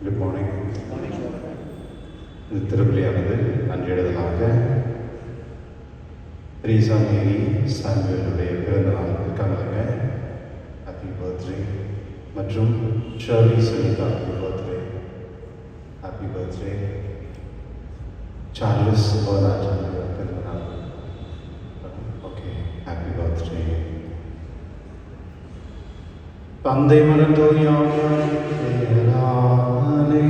Good morning. இந்த திருப்பலியானது அன்றையதாக ரீசா மேரி சாமுவேலுடைய பிறந்த நாள் இருக்காங்க. Happy birthday. மற்றும் Shirley Sunitha birthday. Happy birthday. Charles Barnard பிறந்த நாள். Okay, happy birthday. தந்தை மகன் தூய ஆவியாரின் பெயராலே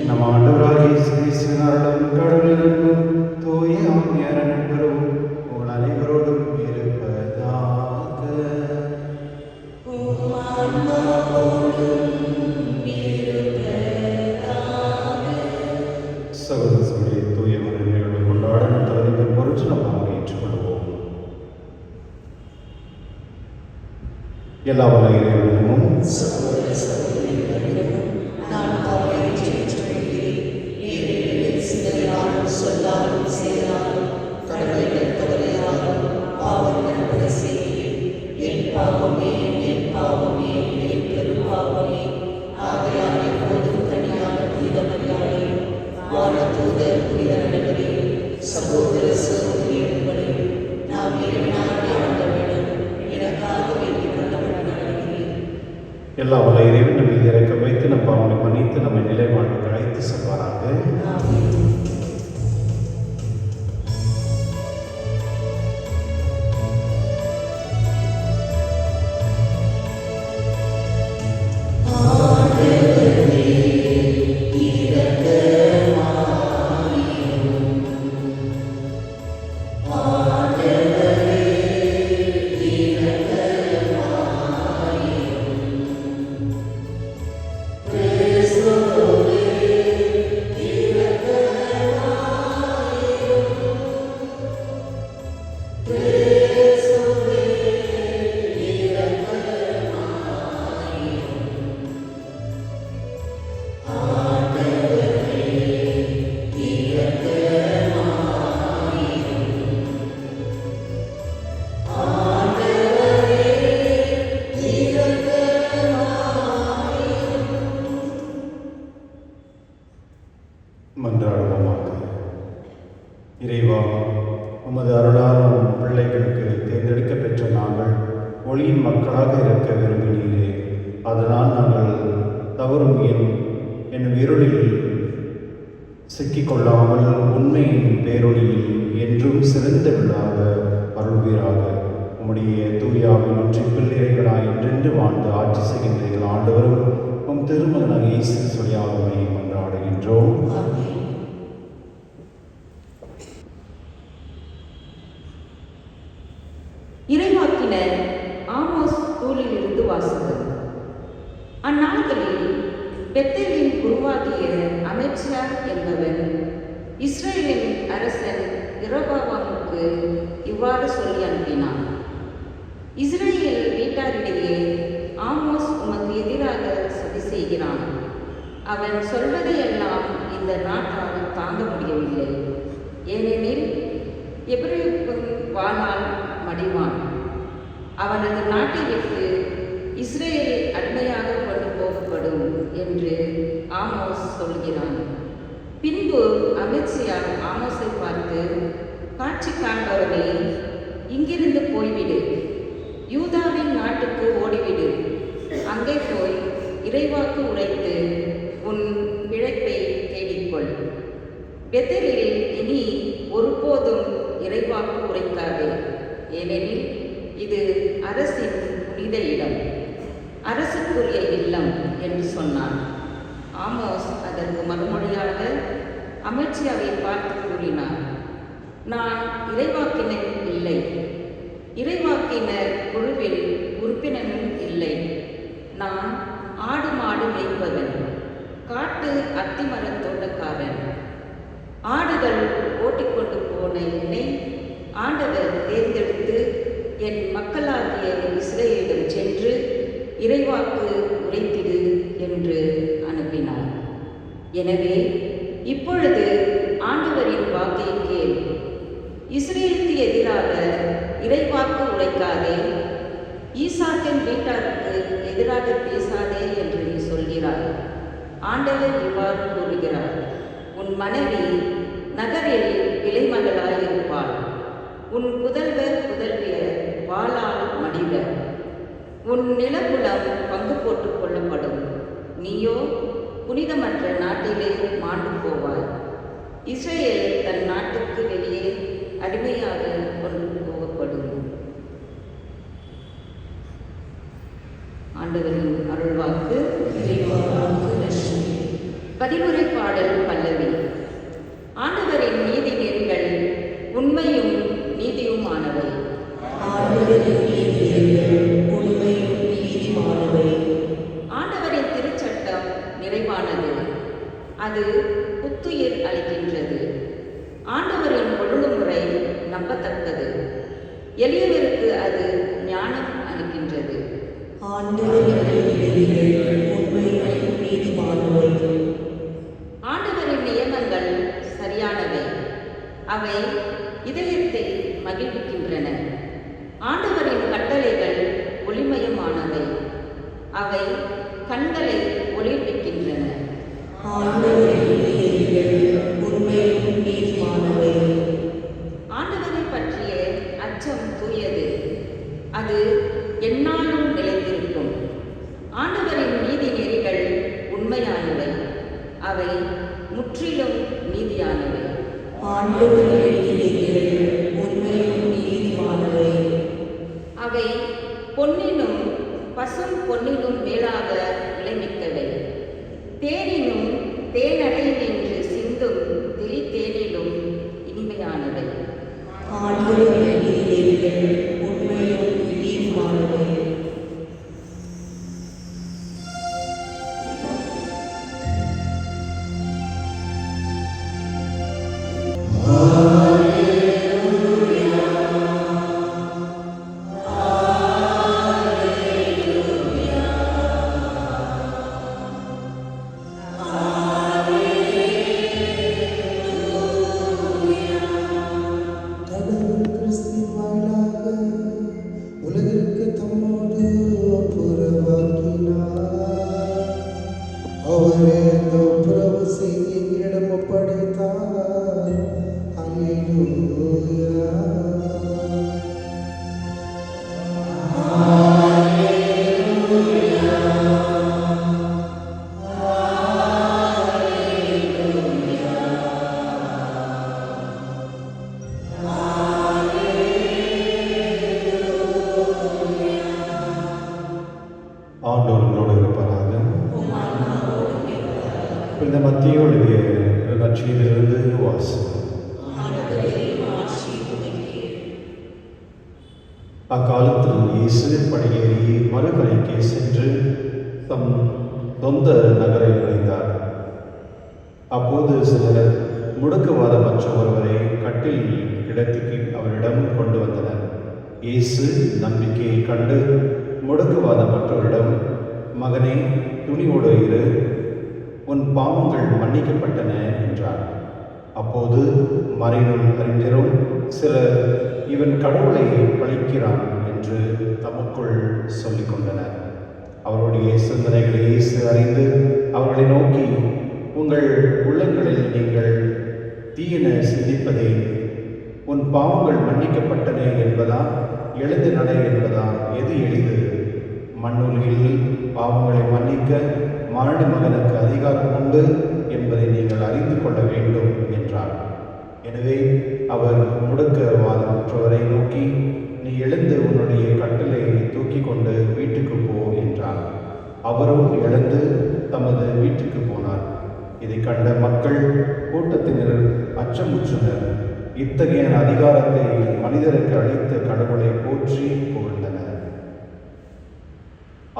நம் ஆண்டவராகிய இயேசு கிறிஸ்துவின் அருளும் கடவுளின் அன்பும் தூய ஆவியாரின் நட்புறவும் உங்கள் அனைவரோடும் இருப்பதாக. சகோதர சகோதரி, தூய மறைநிகழ்வு கொண்டாட நம் தலைவர் பொருட்டு நாம் ஏற்றுக்கொள்வோம். எல்லா வல்ல இறைவனும் எல்லா வல்ல இறைவன் நம்மை இறக்க வைத்து நம் பாவனை மன்னித்து நம்மை நிலை வாழ்வுக்கு அழைத்து செல்வாராக. மன்றாடுவோமாக. இறைவா, உமது அருளால் உம் பிள்ளைகளுக்கு தேர்ந்தெடுக்க பெற்ற நாங்கள் ஒளியின் மக்களாக இருக்க விரும்பினீரே. அதனால் நாங்கள் தவறும் என்னும் இருளில் சிக்கிக்கொள்ளாமல் உண்மையின் பேரொளியில் என்றும் சிறந்து விழாத அருள்வீராக. உம்முடைய தூயாவின் ஒற்றை பிள்ளைகளாய் என்றென்று வாழ்ந்து ஆட்சி செய்கின்றீர்கள். ஆண்டவரும் உம் திருமகனாக இயேசு சொல்லியாகவே மன்றாடுகின்றோம். இறைவாக்கினர் ஆமோஸ் நூலிலிருந்து வாசகம். அந்நாட்களில் பெத்தேலின் குருவாகிய அமெத்சியா என்பவன் இஸ்ரேலின் அரசன் யெரொபெயாமுக்கு இவ்வாறு சொல்லி அனுப்பினான். இஸ்ரேல் வீட்டாரிடையே ஆமோஸ் உமக்கு எதிராக சதி செய்கிறான். அவன் சொல்வதையெல்லாம் இந்த நாட்டால் தாங்க முடியவில்லை. ஏனெனில் எபிரேயன் வாளால் மடிவான். அவனது நாட்டை விட்டு இஸ்ரேல் அடிமையாக கொண்டு போகப்படும் என்று ஆமோஸ் சொல்கிறான். பின்பு அமெத்சியா ஆமோஸை பார்த்து, காட்சி காண்பவனே, இங்கிருந்து போய்விடு, யூதாவின் நாட்டுக்கு ஓடிவிடு. அங்கே போய் இறைவாக்கு உரைத்து உன் பெத்தேலில் இனி ஒருபோதும் இறைவாக்கு உரைக்காதே, ஏனெனில் இது அரசின் புனித இடம், அரசுக்குரிய இல்லம் என்று சொன்னான். ஆமோஸ் அதற்கு மறுமொழியாக அமத்சியாவை பார்த்து கூறினார், நான் இறைவாக்கினர் இல்லை, இறைவாக்கினர் குழுவில் உறுப்பினரும் இல்லை. நான் ஆடு மாடு மேய்ப்பவன், காட்டு அத்திமரத் தோட்டக்காரன். ஆடுகள் ஓட்டிக்கொண்டு போன என்னை ஆண்டவர் தேர்ந்தெடுத்து என் மக்களாகிய இஸ்ரேலிடம் சென்று இறைவாக்கு உரைத்திடு என்று அனுப்பினார். எனவே இப்பொழுது ஆண்டவரின் வாக்கை கேள். இஸ்ரேலுக்கு எதிராக இறைவாக்கு உரைக்காதே, ஈசாக்கின் வீட்டாருக்கு எதிராக பேசாதே என்று நீ சொல்கிறாய். ஆண்டவர் இவ்வாறு கூறுகிறார், உன் மனைவி நகரில் இளைமகளாயிருப்பாள், உன் புதல்வர் புதல்வியர் வாளால் மடிவர், உன் நிலபுலம் பங்கு போட்டுக் கொள்ளப்படும், நீயோ புனிதமற்ற நாட்டிலே மாண்டு போவாய். இஸ்ரேல் தன் நாட்டுக்கு வெளியே அடிமையாக கொண்டு போகப்படும். ஆண்டவரின் அருள்வாக்கு. பதிலுரை பாடல் பல்லவி. ஆண்டவரின் நீதி நெறிகள் உண்மையும் நீதியுமானவை. ஆண்டவரின் திருச்சட்டம் நிறைவானது, அது புத்துயிர் அளிக்கின்றது. ஆண்டவரின் ஒழுங்குமுறை நம்பத்தக்கது, எளியவருக்கு அது ஞானம் அளிக்கின்றது. ஆண்டவரின் நியமங்கள் சரியானவை, அவை இதயத்தை மகிழ்விக்கின்றன. ஆண்டவரின் கட்டளைகள் ஒளிமயமானவை, அவை கண்களை ஒளிர்விக்கின்றன. ஆண்டவரை பற்றிய அச்சம் தூயது, அது எந்நாளும் நிலைத்திருக்கும். ஆண்டவரின் நீதி நெறிகள் உண்மையானவை, அவை முற்றிலும் நீதியானவை. அவை பொன்னினும் பசும் பொன்னினும் மேலாக விளைவிக்கவை, தேனினும் தேனடையினின்று சிந்தும் திரி தேனிலும் இனிமையானவை. இந்த மத்தியோடைய நற்செய்தியிலிருந்து வாசகம். அக்காலத்தில் இயேசு படியேறி மறுகரைக்கு சென்று தம் சொந்த நகரை நுழைந்தார். அப்போது சிலர் முடக்குவாதமற்ற ஒருவரை கட்டில் கிடத்திக்கு அவரிடம் கொண்டு வந்தனர். இயேசு நம்பிக்கையை கண்டு முடக்குவாதமற்றவரிடம், மகனே, துணிவோடு இரு, உன் பாவங்கள் மன்னிக்கப்பட்டன என்றார். அப்போது மறைநூல் அறிஞரும் சிலர், இவன் கடவுளை பழிக்கிறான் என்று தமக்குள் சொல்லிக் கொண்டனர். அவருடைய சிந்தனைகளை இயேசு அறிந்து அவர்களை நோக்கி, உங்கள் உள்ளங்களில் நீங்கள் தீயன சிந்திப்பதே, உன் பாவங்கள் மன்னிக்கப்பட்டன என்பதா, எழுந்து நட என்பதா, எது எளிது? மண்ணுலகில் பாவங்களை மன்னிக்க மரண மகனுக்கு அதிகாரம் உண்டு என்பதை நீங்கள் அறிந்து கொள்ள வேண்டும் என்றார். எனவே அவர் முடக்கவாதமுற்றவரை நோக்கி, நீ எழுந்து உன்னுடைய கட்டிலை தூக்கி கொண்டு வீட்டுக்கு போ என்றார். அவரும் எழுந்து தமது வீட்டுக்கு போனார். இதை கண்ட மக்கள் கூட்டத்தினர் அச்சமுற்றனர். இத்தகைய அதிகாரத்தை மனிதருக்கு அளித்த கடவுளை போற்றி புகழ்ந்தனர்.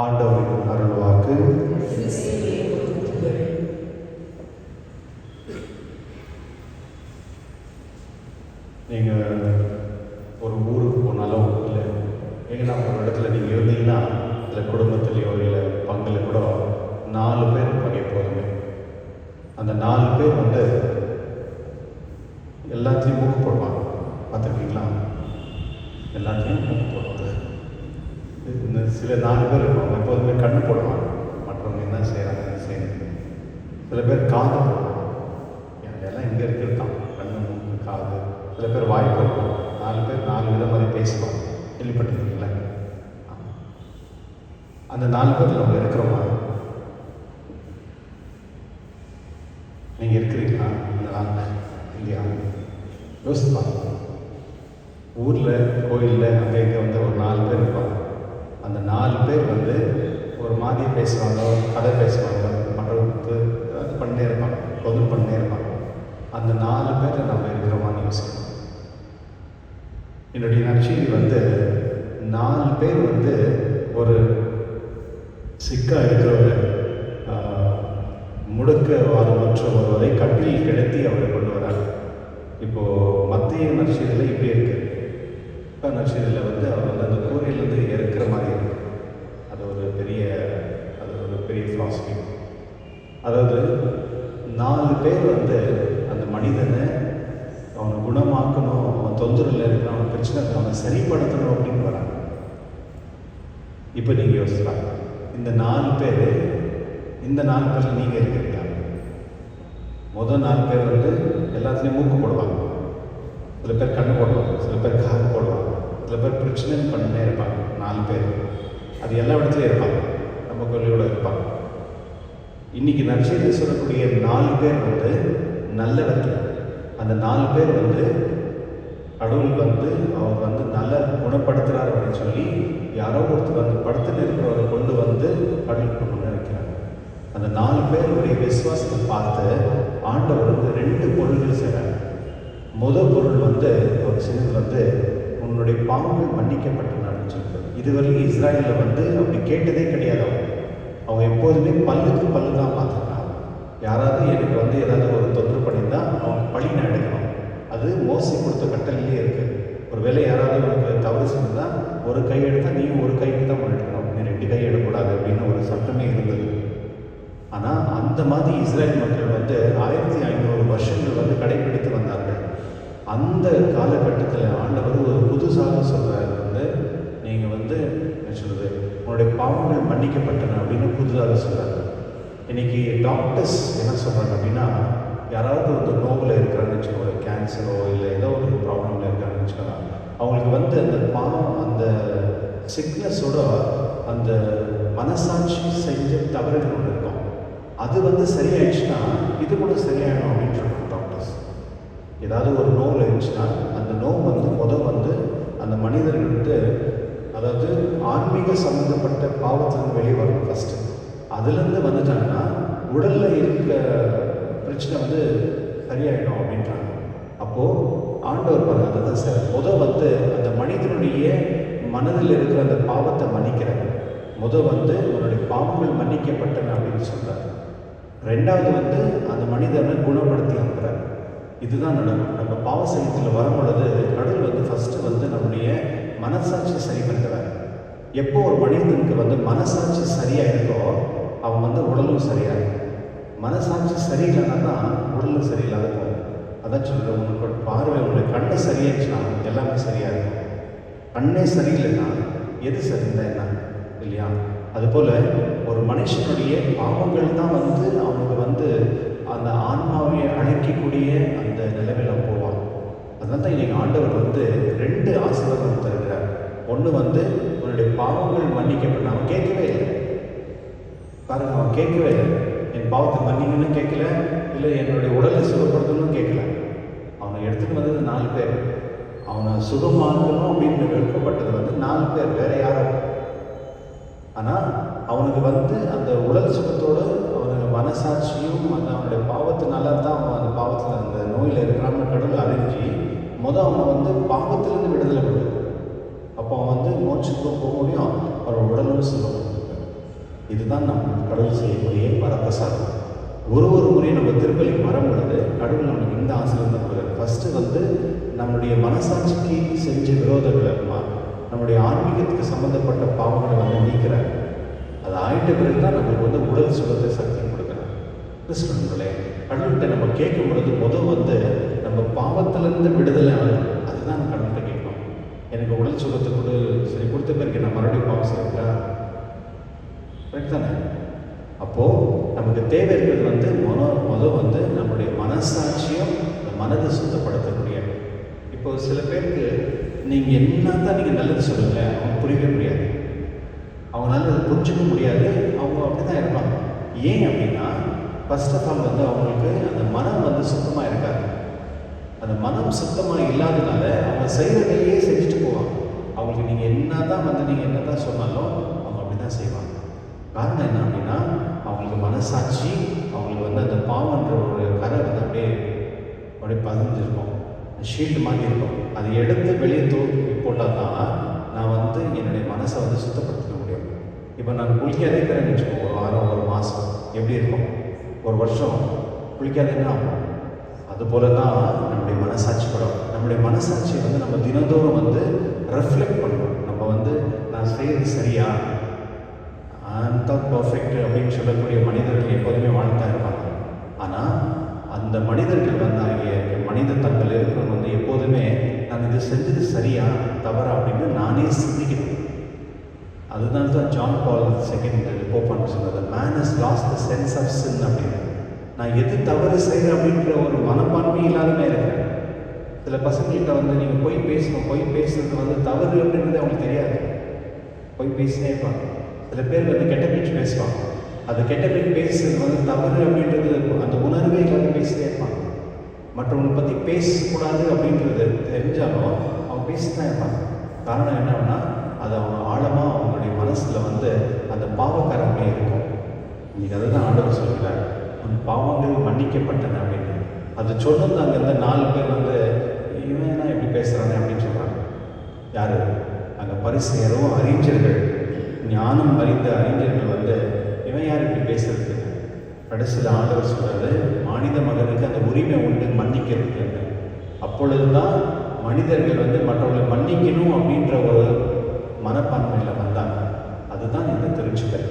ஆண்டவரின் அருள்வாக்கு. நீங்கள் ஒரு ஊருக்கு போனாலும் இல்லை எங்கன்னா ஒரு இடத்துல நீங்கள் இருந்தீங்கன்னா இல்லை குடும்பத்துலேயோ இல்லை பங்கில் கூட 4 பேர் இருப்பாங்க எப்போதுமே. அந்த 4 பேர் வந்து எல்லாத்தையும் மூக்கு போடுவாங்க. பார்த்துருக்கீங்களா? எல்லாத்தையும் மூக்கு போடுவாங்க. இந்த சில 4 பேர் இருப்பாங்க எப்போதுமே கண்ணு போடுவாங்க. மற்றவங்க என்ன செய்கிறாங்க செய்யணும். சில பேர் காது போடுவாங்க. எல்லாம் இங்கே இருக்கிறது தான், கண்ணு மூக்கு காது. சில பேர் வாய் போடுவாங்க. 4 பேர் 4 விதமாக பேசுவாங்க. கேள்விப்பட்டிருக்கீங்களா? அந்த 4 பேர் நம்ம இருக்கிறோமா? நீங்கள் இருக்கிறீங்களா? இந்த 4 இல்லையா? யோசிப்பாங்க. ஊரில் கோயிலில் அங்கே இங்கே வந்து ஒரு 4 பேர் இருப்பாங்க. அந்த 4 பேர் வந்து ஒரு மாதிரியை பேசுவாங்க, கதை பேசுவாங்க, மற்றவங்களுக்கு அது பண்ணே இருப்பாங்க, தொழில் பண்ணே இருப்பாங்க. அந்த 4 பேர் நம்ம இருக்கிறோமான்னு யோசிக்கணும். என்னுடைய நற்செய்தி வந்து 4 பேர் வந்து ஒரு சிக்கா இருக்கிறவர் முடக்கவாதமற்ற ஒருவரை கட்டில் கிடத்தி அவரை கொண்டு வரார். இப்போது மத்திய நற்செய்தியில் இப்படி இருக்கு. இப்போ நற்செய்தியில் வந்து அவர் வந்து அந்த கூரையிலேருந்து இறக்குற மாதிரி இருக்கு. அது ஒரு பெரிய ஃபிலாசபி. அதாவது 4 பேர் வந்து அந்த மனிதனை அவனை குணமாக்கணும், அவன் தொந்தரவில் இருக்கிறான், அவன் பிரச்சனை அவனை சரிப்படுத்தணும் அப்படின்னு வராங்க. இப்போ நீங்கள் யோசிக்கலாம், இந்த 4 பேர் நீங்கள் இருக்கிறீங்களா? முதல் 4 பேர் வந்து எல்லாத்துலேயும் மூக்கு போடுவாங்க, சில பேர் கண்ணு போடுவாங்க, சில பேர் காது போடுவாங்க, சில பேர் பிரச்சனை பண்ணே இருப்பாங்க. 4 பேர் அது எல்லா இடத்துலையும் இருப்பாங்க, நம்ம கொள்ளையோடு இருப்பாங்க. இன்றைக்கி நற்செய்தி சொல்லக்கூடிய 4 பேர் வந்து நல்லவர்கள். அந்த 4 பேர் வந்து கடவுள் வந்து அவர் வந்து நல்ல குணப்படுத்துகிறார் அப்படின்னு சொல்லி யாரோ ஒருத்தர் வந்து படுத்துன்னு இருக்கிறவரை கொண்டு வந்து கடவுளுக்கு கொண்டு வைக்கிறாங்க. அந்த 4 பேருடைய விசுவாசத்தை பார்த்து ஆண்டவர் வந்து 2 பொருள்கள் செய்கிறாங்க. முதல் பொருள் வந்து அவர் செஞ்சது வந்து உன்னுடைய பாவங்கள் மன்னிக்கப்பட்டனான்னு சொல்லிட்டு. இதுவரைக்கும் இஸ்ராயலில் வந்து அப்படி கேட்டதே கிடையாது. அவங்க எப்போதுமே பல்லுக்கு பல்லு தான் பார்த்துருக்காங்க. யாராவது எனக்கு வந்து ஏதாவது ஒரு தொந்தரவு பண்ணியிருந்தால் அவங்க பழி நான் எடுக்கணும். அது மோசி கொடுத்த கட்டளையிலே இருக்குது. ஒரு வேளை யாராவது உனக்கு தவறு செஞ்சுதான் ஒரு கை எடுத்தால் நீ ஒரு கைக்கு தான் எடுக்கணும், நீ 2 கை எடுக்கக்கூடாது அப்படின்னு ஒரு சட்டமே இருந்தது. ஆனால் அந்த மாதிரி இஸ்ரேல் மக்கள் வந்து 1500 வருஷங்கள் வந்து கடைபிடித்து வந்தார்கள். அந்த காலகட்டத்தில் ஆண்டவர் ஒரு புதுசாக சொல்கிறார் வந்து நீங்கள் வந்து என்ன சொல்கிறது, உன்னுடைய பாவங்கள் மன்னிக்கப்பட்டன அப்படின்னு புதுசாக சொல்கிறார். இன்றைக்கி டாக்டர்ஸ் என்ன சொல்கிறாங்க அப்படின்னா, யாராவது ஒரு நோவில் இருக்கிறான்னு வச்சுக்கோங்க, கேன்சரோ இல்லை ஏதோ ஒரு ப்ராப்ளமில் இருக்காங்கன்னு வச்சுக்கோங்க, அவங்களுக்கு வந்து அந்த பாவம் அந்த சிக்னஸோட அந்த மனசாட்சி செஞ்ச தவறுகள் ஒன்று இருக்கும். அது வந்து சரியாயிடுச்சுன்னா இது கூட சரியாயிடும் அப்படின்னு சொல்கிறாங்க டாக்டர்ஸ். ஏதாவது ஒரு நோவில் இருந்துச்சுன்னா அந்த நோய் வந்து வந்து அந்த மனிதர்களுக்கு அதாவது ஆன்மீக சம்மந்தப்பட்ட பாவத்திலிருந்து வெளியே வரணும் ஃபஸ்ட்டு. அதுலேருந்து வந்துட்டாங்கன்னா உடலில் இருக்க பிரச்சனை வந்து சரியாயிடும் அப்படின்றாங்க. அப்போது ஆண்டவர் பாருங்க, அதுதான் சார் வந்து அந்த மனிதனுடைய மனதில் இருக்கிற அந்த பாவத்தை மன்னிக்கிறார். வந்து உன்னுடைய பாவங்கள் மன்னிக்கப்பட்டன அப்படின்னு சொல்கிறார். 2வது வந்து அந்த மனிதனை குணப்படுத்தி அனுப்புகிறார். இதுதான் நடக்கும். நம்ம பாவ செய்யத்தில் வரும்பொழுது கடவுள் வந்து ஃபஸ்ட்டு வந்து நம்முடைய மனசாட்சி சரி பண்ணுறார். எப்போ ஒரு மனிதனுக்கு வந்து மனசாட்சி சரியாக இருக்கோ அவன் வந்து உடலும் சரியாகும். மனசாட்சி சரியில்லைன்னா தான் உடலும் சரியில்லாத போகும். அதான் சொல்கிறேன், உங்களுக்கு பார்வை உங்களுடைய கண்ணு சரியாச்சுன்னா எல்லாமே சரியாக இருக்கும். கண்ணே சரியில்லைன்னா எது சரிந்தா என்ன இல்லையா? அதுபோல் ஒரு மனுஷனுடைய பாவங்கள் தான் வந்து அவனுக்கு வந்து அந்த ஆன்மாவை அழைக்கக்கூடிய அந்த நிலைமையில் போவான். அதனால தான் இன்றைக்கி ஆண்டவர் வந்து 2 ஆசீர்வாதம் தருகிறார். ஒன்று வந்து உன்னுடைய பாவங்கள் மன்னிக்கப்பட்ட, அவன் கேட்கவே இல்லை பாருங்க, அவன் கேட்கவே இல்லை. என் பாவத்தை மன்னிங்கன்னு கேட்கல, இல்லை என்னுடைய உடலை சுகப்படுத்தணும்னு கேட்கல. அவன் அவனை எடுத்துகிட்டு வந்தது 4 பேர். அவனை சுகமாக்கணும் அப்படின்னு விருப்பப்பட்டது வந்து 4 பேர், வேற யாரும். ஆனால் அவனுக்கு வந்து அந்த உடல் சுகத்தோடு அவனுக்கு மனசாட்சியும் அந்த அவனுடைய பாவத்தினால தான் அவன் அந்த பாவத்தில் அந்த நோயில் இருக்கிறான்னு கடவுள் அறிஞ்சு அவனை வந்து பாவத்திலிருந்து விடுதலை கொடுக்குது. அப்போ அவன் வந்து மோட்சத்துக்கும் போக முடியும், அவனோட உடலும் சுகம். இதுதான் நம்ம கடவுள் செய்யக்கூடிய வரப்பிரசாதம். ஒரு முறையும் நம்ம திருப்பலிக்கு வரும் பொழுது கடவுள் நமக்கு இந்த ஆசீர்வாதம் தான் கொடுக்குறாரு. ஃபஸ்ட்டு வந்து நம்மளுடைய மனசாட்சிக்கு செஞ்ச விரோதங்களை, நம்முடைய ஆன்மீகத்துக்கு சம்மந்தப்பட்ட பாவங்களை வந்து நீக்கிறார். அது ஆயிட்ட பிறகு தான் நம்மளுக்கு வந்து உடல் சுகத்தை சக்தி கொடுக்குறார். கிறிஸ்துவர்களே, கடவுள்கிட்ட நம்ம கேட்கும் பொழுது வந்து நம்ம பாவத்திலிருந்து விடுதலை ஆகும். அதுதான் நம்ம கடவுள்கிட்ட கேட்கணும். எனக்கு உடல் சுகத்தை கொடு, சரி கொடுத்த பிறகு நான் மறுபடியும் பாவம் செய்யட்டா? கரெக்ட் தானே? அப்போது நமக்கு தேவை இருக்கிறது வந்து வந்து நம்முடைய மனசாட்சியும் இந்த மனதை சுத்தப்படுத்தக்கூடிய. இப்போ சில பேருக்கு நீங்கள் என்ன தான் நீங்கள் நல்லது சொல்லுங்க, அவங்க புரியவே முடியாது, அவங்களால அதை புரிஞ்சிக்க முடியாது, அவங்க அப்படி தான் இருப்பாங்க. ஏன் அப்படின்னா ஃபர்ஸ்ட் ஆஃப் ஆல் வந்து அவங்களுக்கு அந்த மனம் வந்து சுத்தமாக இருக்காது. அந்த மனம் சுத்தமாக இல்லாதனால அவங்க செய்கிற வேலையே செஞ்சுட்டு போவாங்க. அவங்களுக்கு நீங்கள் என்ன தான் சொன்னாலும் அவங்க அப்படி தான் செய்வாங்க. காரணம் என்ன அப்படின்னா அவங்களுக்கு மனசாட்சி, அவங்களுக்கு வந்து அந்த பாவன்ற ஒரு கரை வந்து அப்படியே பதிஞ்சிருக்கும், ஷீல்டு மாதிரி இருக்கும். அதை எடுத்து வெளியே போட்டால் தான் நான் வந்து என்னுடைய மனசை வந்து சுத்தப்படுத்திக்க முடியும். இப்போ நான் குளிக்காதே இருக்கிறேன்னு வச்சுக்கோங்க, ஒரு வாரம், ஒரு மாதம் எப்படி இருக்கும், ஒரு வருஷம் குளிக்காதேன்னா ஆகும். அதுபோல தான் நம்முடைய மனசாட்சி படம். நம்முடைய மனசாட்சியை வந்து நம்ம தினந்தோறும் வந்து ரெஃப்ளெக்ட் பண்ணணும். நம்ம வந்து நான் செய்கிறது சரியா, தான் பர்ஃபெக்ட் அப்படின்னு சொல்லக்கூடிய மனிதர்கள் எப்போதுமே வாழ்ந்தான் இருப்பாங்க. ஆனால் அந்த மனிதர்கள் வந்து ஆகிய மனித தங்கள் இருக்கிறவங்க வந்து எப்போதுமே நான் இது செஞ்சது சரியா தவறா அப்படின்னு நானே சிந்திக்கணும். அதுதான் தான் ஜான் பால் II போப்பான்னு சொன்னது, man has lost the sense of sin அப்படின்னு. நான் எது தவறு செய்கிறேன் அப்படின்ற ஒரு மனப்பான்மை இல்லாதமே இருக்கிறேன். சில பசங்கள்கிட்ட வந்து நீங்கள் போய் பேசணும், போய் பேசுறது வந்து தவறு அப்படின்றது அவங்களுக்கு தெரியாது, போய் பேசினே இருப்பாங்க. சில பேர் வந்து கெட்ட பேச்சு பேசுவாங்க, அது கெட்ட பேச்சு பேசுறது வந்து தவறு அப்படின்றது அந்த உணர்வே இல்லாத பேசிட்டே இருப்பாங்க. மற்றவங்களை பற்றி பேசக்கூடாது அப்படின்றது தெரிஞ்சாலும் அவங்க பேசிதான் இருப்பாங்க. காரணம் என்னன்னா அது அவங்க ஆழமாக அவங்களுடைய மனசில் வந்து அந்த பாவக்காரமே இருக்கும். இன்னைக்கு அதை தான் ஆண்டவர் சொல்கிறார், உன் பாவங்கள் மன்னிக்கப்பட்டன அப்படின்னு. அது சொன்னது அங்கேருந்து 4 பேர் வந்து இவன் என்ன எப்படி பேசுகிறானே அப்படின்னு சொல்கிறாங்க. யார்? அங்கே பரிசேயரும் அறிஞர்கள், ஞானம் அறிந்த அறிஞர்கள் வந்து இவன் யார் இப்படி பேசுறது? கடைசியில் ஆண்டவர் சொல்கிறாரு, மனித மகனுக்கு அந்த உரிமை உண்டு மன்னிக்கிறதுக்கு. அப்பொழுது தான் மனிதர்கள் வந்து மற்றவர்களை மன்னிக்கணும் அப்படின்ற ஒரு மனப்பான்மையில் வந்தாங்க. அதுதான் இந்த திருச்சபை.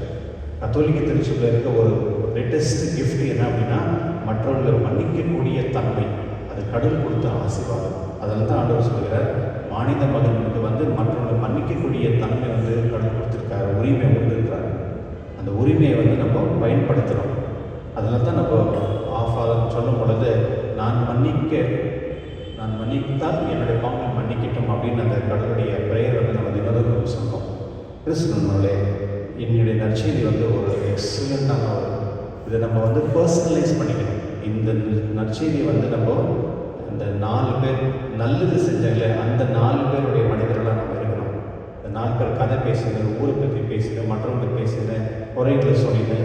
கத்தோலிக்க திருச்சபையில் இருக்க ஒரு கிரேட்டஸ்ட் கிஃப்ட் என்ன அப்படின்னா மற்றவர்களை மன்னிக்கக்கூடிய தன்மை. அது கடவுள் கொடுத்த ஆசீர்வாதம். அதில் தான் ஆண்டவர் சொல்கிறார், மனித மகனுக்கு வந்து மற்றவர்களை மன்னிக்கக்கூடிய தன்மை வந்து கடவுள் கொடுத்துருக்காரு, உரிமை கொடுத்துருக்காரு. அந்த உரிமையை வந்து நம்ம பயன்படுத்துகிறோம். அதில் தான் நம்ம ஆஃபாதர் சொல்லும் பொழுது நான் மன்னித்தால் என்னுடைய பாவங்களை மன்னிக்கட்டும் அப்படின்னு அந்த கடவுளுடைய பெயர் வந்து நம்ம தினந்தோறும் சொல்கிறோம். கிறிஸ்துவர்களே, என்னுடைய நற்செய்தி வந்து ஒரு எக்ஸலண்ட்டான ஒரு இதை நம்ம வந்து பர்சனலைஸ் பண்ணிக்கணும். இந்த நற்செய்தியை வந்து நம்ம இந்த 4 பேர் நல்லது செஞ்சாங்களே அந்த 4 பேருடைய மனிதர்களாக நம்ம இருக்கணும். இந்த 4 பேர் கதை பேசுது, ஊரை பற்றி பேசுது, மற்றவங்க பேசுது, குறைகளை சொல்லிது,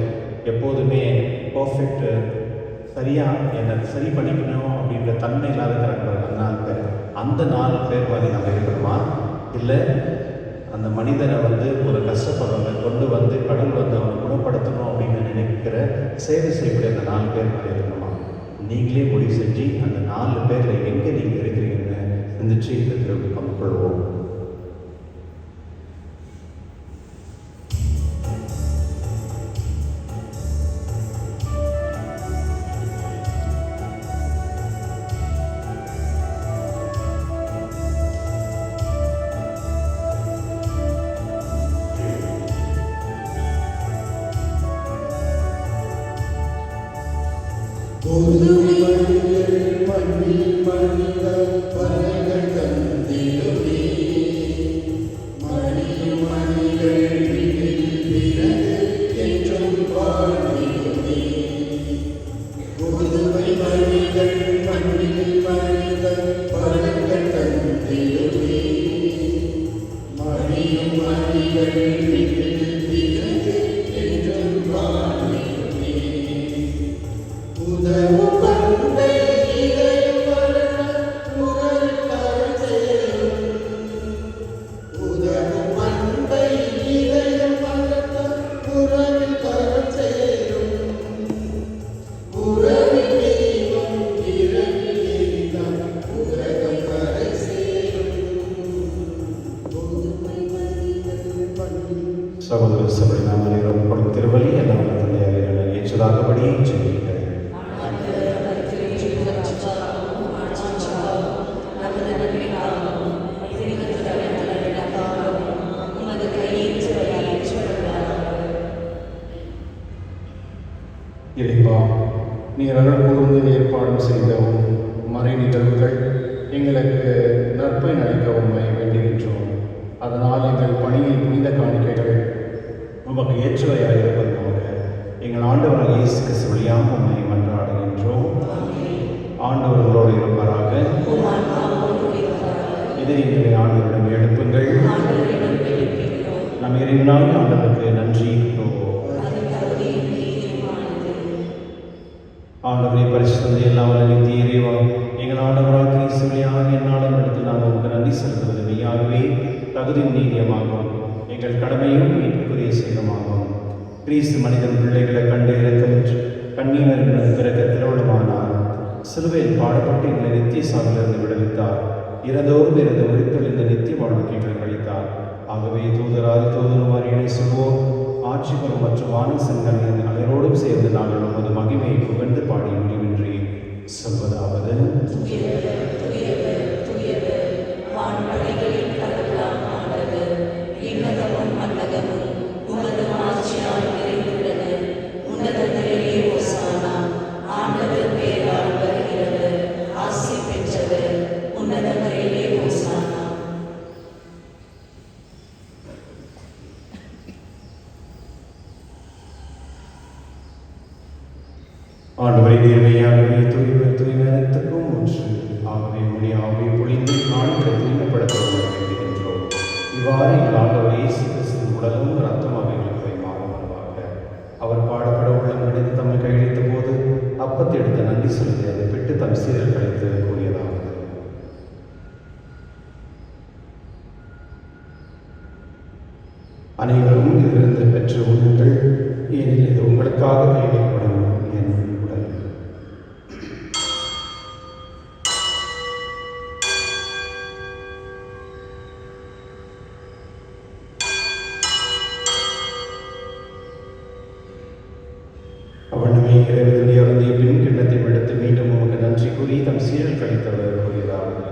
எப்போதுமே பர்ஃபெக்ட் சரியாக என்னை சரி பண்ணிக்கணும் அப்படின்ற தன்மை இல்லாத அந்த 4 பேர். அந்த 4 பேர் மாதிரி நம்ம இருக்கணுமா? இல்லை அந்த மனிதனை வந்து ஒரு கஷ்டப்படுறவங்க கொண்டு வந்து கடவுள் வந்து அவனை குணப்படுத்தணும் அப்படின்னு நினைக்கிற சேவை செய்யக்கூடிய அந்த 4 பேர் மாதிரி இருக்கணுமா? நீங்களே முடிவு செஞ்சு அந்த 4 பேரில் எங்கே நீங்கள் இருக்கிறீங்கன்னு சிந்திச்சு இந்த திருவிழா பங்குகொள்வோம். மனிதர் மண்ணில் மனிதர் சகோதர சபை நாம் அனைவரும் படும் திருவலி எல்லாம் தந்தையாக ஏற்றதாகபடி செய்யுங்கள். இறைவா, நீர் அருள் கூர்ந்து ஏற்பாடு செய்தவும் மறை நிகழ்வுகள் எங்களுக்கு நற்பை அளிக்கவும் வேண்டுகின்றோம். அதனால் எங்கள் பணியை புனித காணிக்கைகள் உமக்கு ஏற்றவையாக இருப்பதாக எங்கள் ஆண்டவர் இயேசு கிறிஸ்து வழியாக உம்மை மன்றாடுகின்றோம். ஆண்டவர்களோடு இருப்பாராக. இதை எங்களை ஆண்டவரிடம் எழுப்புங்கள். நம் இறைவனாய் ஆண்டவருக்கு நன்றி கூறுவோம். ஆண்டவரை பரிசுத்தந்தை எல்லாம் நித்திய இறைவா, எங்கள் ஆண்டவராக கிறிஸ்து வழியாக என்னாலும் இடத்தில் நாம் உங்களுக்கு நன்றி செலுத்துவது மெய்யாகவே தகுதியும் நீதியமாகும். எங்கள் கடமையும் மீட்புக்குரிய செயலுமாகும். கிறிஸ்து மனிதன் பிள்ளைகளை கண்டு இறக்கமின்றி கண்ணீர் பிறக்க திருவிழமானார். சிலுவையில் பாடுபட்டு எங்களை நித்திய சாவிலிருந்து விடுவித்தார். இறந்தோறும் இருந்து உயிர்த்தெழுந்த நித்திய வாழ்க்கை கழித்தார். ஆகவே தூதருமாறு இணை சொல்வோம், ஆட்சி பெறும் மற்றும் வானசங்களின் அனைவரோடும் சேர்ந்து நாங்கள் உமது மகிமையை புகழ்ந்து பாடி முடிவின்றி சொல்வதாவது: ஆண்டவரை நேர்மையாகவே தூய்மையானத்துக்கும் ஒன்று. ஆகவே உடைய ஆவை பொழிந்து நான்கு தூய்மைப்படுத்த வேண்டுகின்றோம். இவ்வாறு எங்கள் ஆண்டவர் இயேசு கிறிஸ்துவின் உடலும் ரத்தமாக எங்களுக்கு மாறுவாங்க. அவர் பாடப்பட உள்ள மனித தம்மை கையளித்த போது அப்பத்தை எடுத்து நன்றி செலுத்தி அதை பெற்று தம் சீரல் கழித்து கூறியதாவது: அனைவரும் இதிலிருந்து பெற்று உண்ணுங்கள், ஏனெனில் இது உங்களுக்காக கையளிக்கப்படும் என் உடல். அவனமே இறைவனை அருந்திய பின் கிண்ணத்தை எடுத்து மீண்டும் உமக்கு நன்றி கூறி தம் சீரல் கழித்தவர் கூறியதாவது: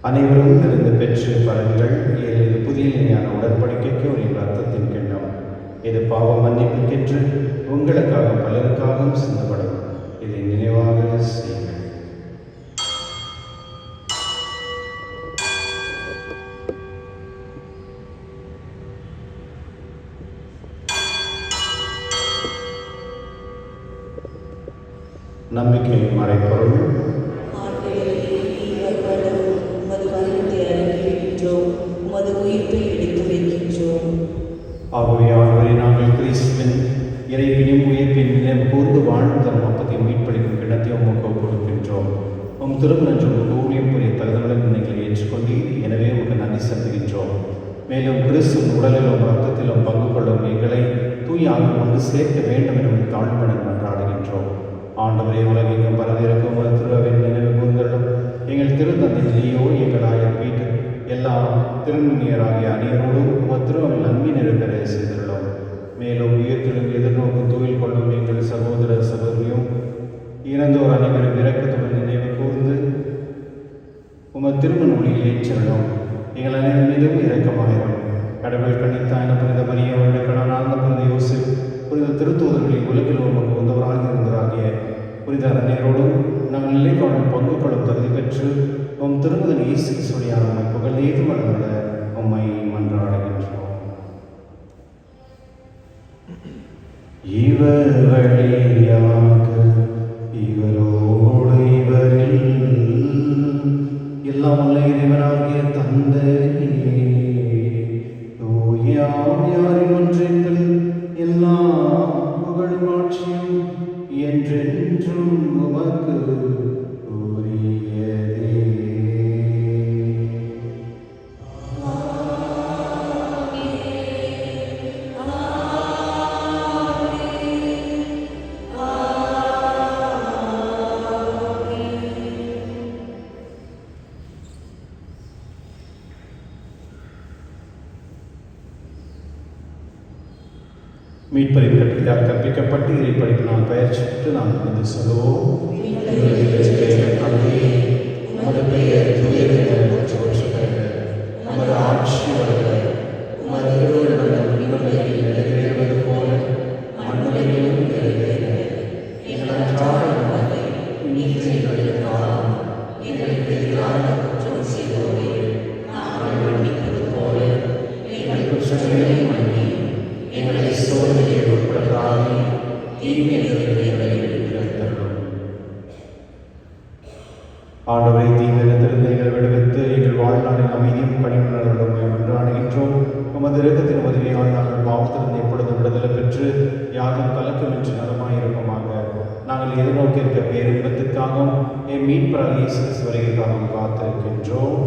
அனைவரும் இருந்து பெற்று பலன்கள். இது புதிய நிலையான உடன்படிக்கைக்கு ஒரு ரத்தத்தின் கிண்ணம். இது பாவ மன்னிப்புக்கென்று உங்களுக்காக பலருக்காகவும் சிந்தப்படும். இதை நினைவாக செய்யுங்கள். நம்பிக்கை மறைப்பொருள். ஆகவே ஆண்டவரை நாங்கள் கிறிஸ்துவின் இறைவனின் உயிர்ப்பின் நிலம் கூர்ந்து வாழ்ந்து தரும் அப்பத்தை மீட்பளிக்கும் கிண்ணத்தை உமக்கு கொடுக்கின்றோம். உம் திருமணம் ஊழியம் புரிய தகுதிகளும் நீங்கள் ஏற்றுக்கொண்டு எனவே உமக்கு நன்றி செலுத்துகின்றோம். மேலும் கிறிஸ்துவின் உடலிலும் ரத்தத்திலும் பங்கு கொள்ளும் எங்களை தூயாக ஒன்று சேர்க்க வேண்டும் என தாழ்வுடன் மன்றாடுகின்றோம். ஆண்டவரை உலகெங்கும் பரவிருக்கும் ஒரு திருவின் நினைவு கூர்ந்தலும் எங்கள் திருத்தந்தை லியோ, எங்களாய பீட்டர், எல்லா திருநீராகிய அணியரோடும் திருவன் நன்மை நிறுவன செய்துள்ளோம். மேலும் உயிர்த்தெழும் எதிர்நோக்கு தூயில் கொள்ளும் எங்கள் சகோதர சகோதரியும் இறந்தோர் அனைவரும் இறக்கத்துடன் நினைவு கூர்ந்து திருமண ஒளியில் ஏற்றிருந்தோம். எங்கள் அனைவரும் மீதும் இரக்கமாயிரும். கடவுள் கணித்தான புனித மரியாதை கடனார்ந்த புனித யோசேப், புனித திருத்தூதர்களின் உலகில் உமக்கு உந்தவராக இருந்தவராகிய புனித அனைவரோடும் நாங்கள் நிலை காணும் பங்கு கொள்ளும் தகுதி பெற்று திருமணம் இயேசு கிறிஸ்துவின் நம்மை புகழேது மலர்ந்த உம்மை மன்றாடுகின்றோம். இவர் வழியாக இவரோடு இவரில் எல்லாம் உள்ள இறைவனாகிய தந்தையே, ஆட்சியும் என்றென்றும் உமக்கு உரியதே. மீட்பரின் கட்டளையால் கற்பிக்கப்பட்டு இறை படிப்பினால் பயிற்சி பெற்று நாம் வந்து சொல்லுவோம். உமது பெயர் தூயது என போற்றப் பெறுக. உமது ஆட்சி வருக. உமது திருவுளம் விண்ணுலகில் நிறைவேறுவது போல மண்ணுலகிலும் நிறைவேறுக. எங்கள் அன்றாட உணவை இன்று எங்களுக்கு தாரும். எங்களுக்கு எதிரான குற்றம் செய்தோரை நாங்கள் மன்னிப்பது போல எங்கள் குற்றங்களையும் மன்னியும். எங்களை சோதனையை உட்படுத்தாது தீமையிலிருந்து எங்களை விடுவித்தருளும். ஆண்டவரை தீங்கிலிருந்து எங்களை விடுவித்து எங்கள் வாழ்நாளின் அமைதியும் கனிவுணர்வுடன் கொண்டாடுகின்றோம். உமது இரக்கத்தின் உதவியால் நாங்கள் பாவத்திலிருந்து எப்பொழுது விடுதலை பெற்று யாரும் கலக்கமின்றி நலமாயிருப்போமாக. நாங்கள் எதிர்நோக்கியிருக்க பேரின்பத்திற்காகவும் என் மீட்பராக இயேசு கிறிஸ்து வருகைக்காகவும் காத்திருக்கின்றோம்.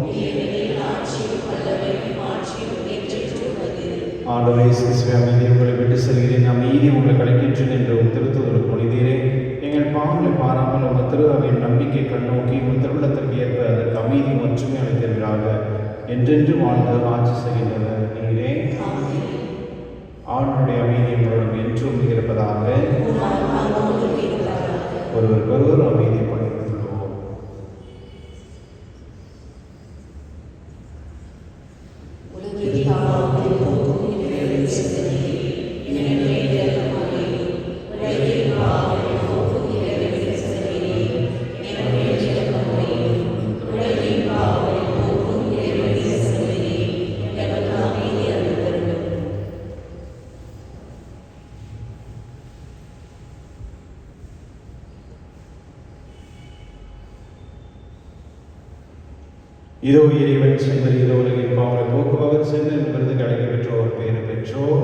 ஆண்டவரே இயேசு கிறிஸ்துவே, அமைதியை உங்களை விட்டு செல்கிறேன், அமைதியை உங்களை கலைக்கின்றேன் என்று உம் திருத்துதலுக்கு மொழிந்தீரே. எங்கள் பாவங்களை பாராமல் உங்கள் திரு அவையின் நம்பிக்கை கண்ணோக்கி உங்கள் திருவிழத்திற்கு ஏற்ப அதற்கு அமைதி ஒற்றுமை அளித்தீர்களாக. என்றென்று வாழ்ந்து ஆட்சி செய்கின்றனர் நீரே. ஆண்டவருடைய அமைதி உங்களுடன் என்றும் இருப்பதாக. ஒருவருக்கொருவர் அமைதியை பகிர்ந்து கொள்வோம். இதோ இறைவன் சென்று இதோ உலகின் பாவங்களை போக்குபவர் சென்று விருது அழைக்க பெற்றோர் பேறு பெற்றோர்.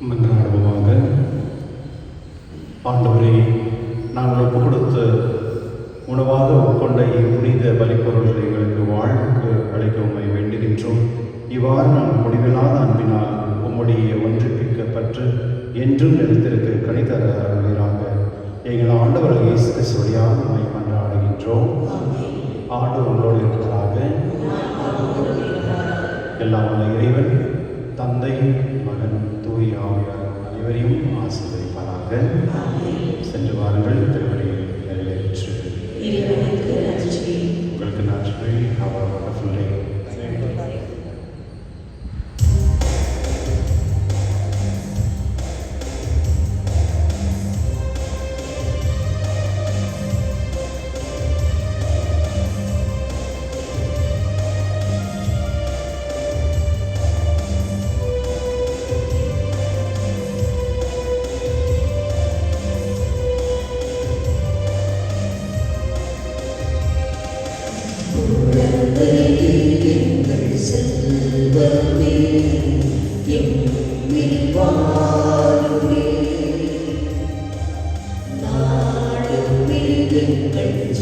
மன்றாடுவோமாக. ஆண்டவரே, நாங்கள் ஒப்பு கொடுத்து உணவாக உட்கொண்ட புனித பலிப்பொருள்களை எங்களுக்கு வாழ்வுக்கு அழைக்க உம்மை வேண்டுகின்றோம். இவ்வாறு நாங்கள் முடிவில்லாத அன்பினால் உம்முடைய ஒன்றிப்பிக்கப்பட்டு என்றும் நிலைத்திருக்க கனிதர அருள்வீராக. எங்கள் ஆண்டவர் இயேசு கிறிஸ்து வழியாக உம்மை மன்றாடுகின்றோம். ஆண்டவர் உங்களோடு இருப்பதாக. எல்லாம் வல்ல இறைவன் தந்தை, மகன், தூய ஆவியார் அனைவரையும் ஆசீர்வதிப்பாராக.